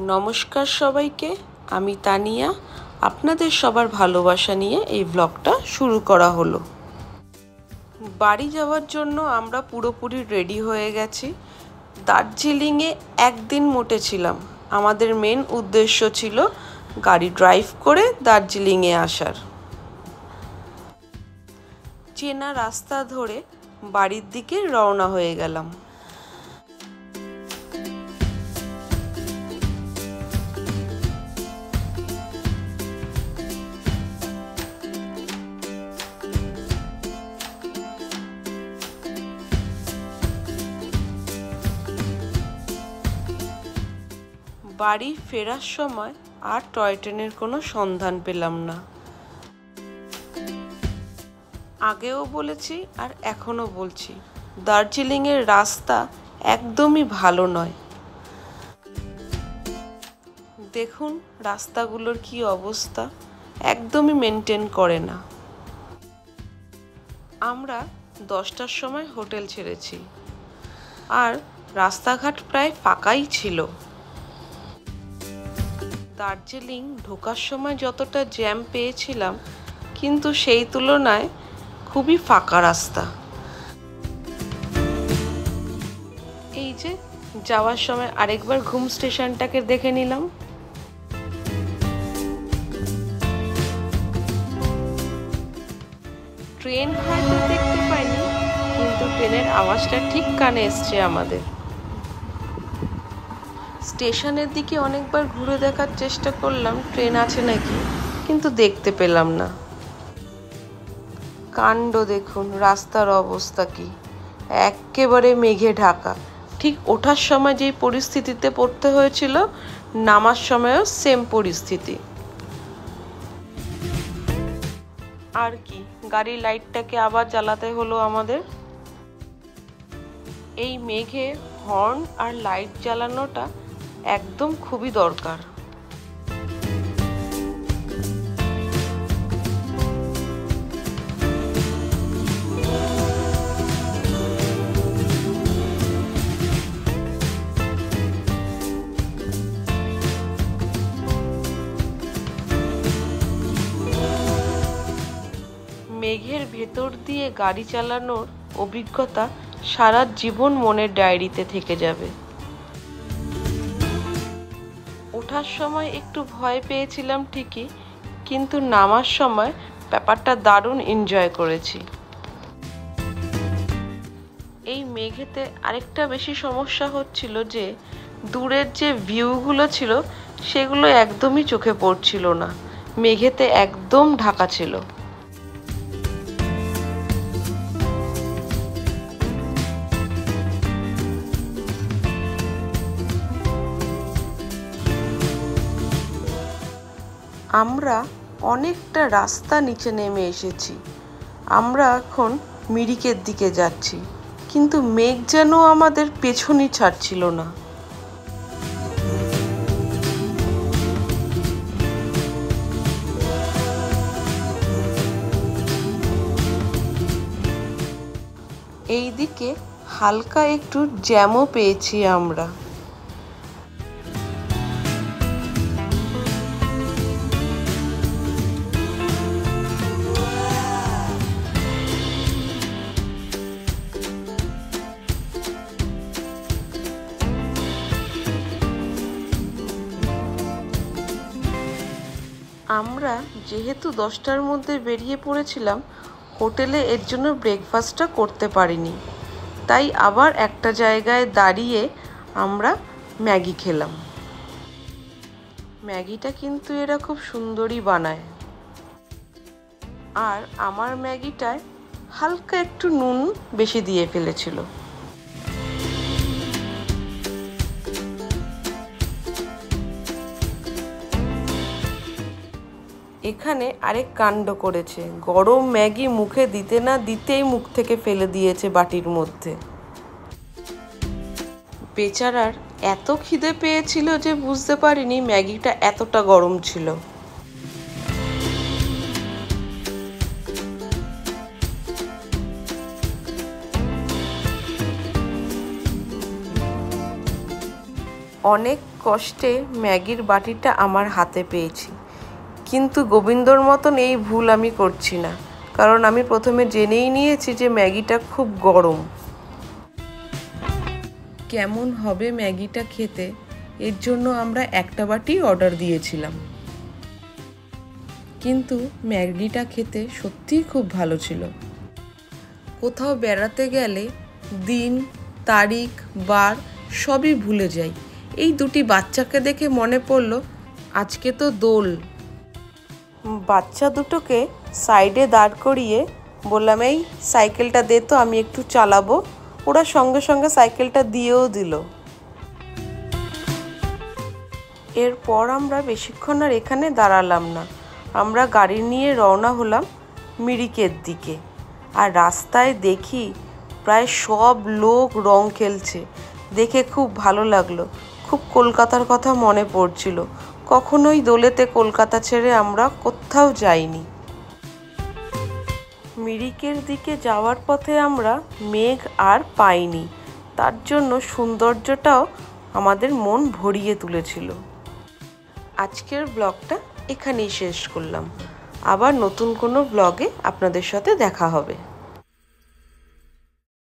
নমস্কার সবাইকে, আমি তানিয়া। আপনাদের সবার ভালোবাসা নিয়ে এই ব্লগটা শুরু করা হলো। বাড়ি যাওয়ার জন্য আমরা পুরোপুরি রেডি হয়ে গেছি। দার্জিলিংয়ে একদিন মোটে ছিলাম। আমাদের মেন উদ্দেশ্য ছিল গাড়ি ড্রাইভ করে দার্জিলিংয়ে আসার। চেনা রাস্তা ধরে বাড়ির দিকে রওনা হয়ে গেলাম। বাড়ি ফেরার সময় আর টয় ট্রেনের কোনো সন্ধান পেলাম না। আগেও বলেছি আর এখনও বলছি, দার্জিলিংয়ের রাস্তা একদমই ভালো নয়। দেখুন রাস্তাগুলোর কি অবস্থা, একদমই মেনটেন করে না। আমরা 10টার সময় হোটেল ছেড়েছি আর রাস্তাঘাট প্রায় ফাঁকাই ছিল। দার্জিলিং ঢোকার সময় যতটা জ্যাম পেয়েছিলাম, কিন্তু সেই তুলনায় খুবই ফাঁকা রাস্তা। এই যে যাওয়ার সময় আরেকবার ঘুম স্টেশনটাকে দেখে নিলাম। ট্রেন হয়তো দেখতে পাইনি, কিন্তু ট্রেনের আওয়াজটা ঠিক কানে এসছে আমাদের। স্টেশনের দিকে অনেকবার ঘুরে দেখার চেষ্টা করলাম ট্রেন আছে নাকি, কিন্তু দেখতে পেলাম না। কাণ্ড দেখুন, রাস্তার অবস্থা কি, একেবারে মেঘে ঢাকা। ঠিক ওঠার সময় যেই পরিস্থিতিতে পড়তে হয়েছিল, নামার সময়ও সেম পরিস্থিতি। আর কি, গাড়ির লাইটটাকে আবার জ্বালাতে হলো আমাদের। এই মেঘে হর্ন আর লাইট জ্বালানোটা একদম খুবই দরকার। মেঘের ভেতর দিয়ে গাড়ি চালানোর অভিজ্ঞতা সারা জীবন মনের ডায়েরিতে থেকে যাবে। ওঠার সময় একটু ভয় পেয়েছিলাম ঠিকই, কিন্তু নামার সময় ব্যাপারটা দারুণ এনজয় করেছি। এই মেঘেতে আরেকটা বেশি সমস্যা হচ্ছিল যে দূরের যে ভিউগুলো ছিল সেগুলো একদমই চোখে পড়ছিল না, মেঘেতে একদম ঢাকা ছিল। আমরা অনেকটা রাস্তা নিচে নেমে এসেছি। আমরা এখন মিরিকের দিকে যাচ্ছি, কিন্তু মেঘ যেন আমাদের পেছনই ছাড়ছিল না। এইদিকে হালকা একটু জ্যামও পেয়েছি আমরা। আমরা যেহেতু 10টার মধ্যে বেরিয়ে পড়েছিলাম, হোটেলে এর জন্য ব্রেকফাস্টটা করতে পারিনি, তাই আবার একটা জায়গায় দাঁড়িয়ে আমরা ম্যাগি খেলাম। ম্যাগিটা কিন্তু এরা খুব সুন্দরই বানায়। আর আমার ম্যাগিটায় হালকা একটু নুন বেশি দিয়ে ফেলেছিল। এখানে আরেক কাণ্ড করেছে, গরম ম্যাগি মুখে দিতে না দিতেই মুখ থেকে ফেলে দিয়েছে বাটির মধ্যে। বেচারার এত খিদে পেয়েছিল যে বুঝতে পারিনি ম্যাগিটা এতটা গরম ছিল। অনেক কষ্টে ম্যাগির বাটিটা আমার হাতে পেয়েছি, কিন্তু গোবিন্দর মতন এই ভুল আমি করছি না, কারণ আমি প্রথমে জেনেই নিয়েছি যে ম্যাগিটা খুব গরম। কেমন হবে ম্যাগিটা খেতে, এর জন্য আমরা একটা বাটি অর্ডার দিয়েছিলাম, কিন্তু ম্যাগিটা খেতে সত্যিই খুব ভালো ছিল। কোথাও বেড়াতে গেলে দিন, তারিখ, বার সবই ভুলে যাই। এই দুটি বাচ্চাকে দেখে মনে পড়ল আজকে তো দোল। বাচ্চা দুটোকে সাইডে দাঁড় করিয়ে বললাম, এই সাইকেলটা দে তো, আমি একটু চালাবো। ওরা সঙ্গে সঙ্গে সাইকেলটা দিয়েও দিল। এরপর আমরা বেশিক্ষণ আর এখানে দাঁড়ালাম না, আমরা গাড়ি নিয়ে রওনা হলাম মিরিকের দিকে। আর রাস্তায় দেখি প্রায় সব লোক রং খেলছে, দেখে খুব ভালো লাগলো। খুব কলকাতার কথা মনে পড়ছিল, কখনোই দোলেতে কলকাতা ছেড়ে আমরা কোথাও যাইনি। মিরিকের দিকে যাওয়ার পথে আমরা মেঘ আর পাইনি, তার জন্য সৌন্দর্যটাও আমাদের মন ভরিয়ে তুলেছিল। আজকের ব্লগটা এখানেই শেষ করলাম, আবার নতুন কোনো ব্লগে আপনাদের সাথে দেখা হবে।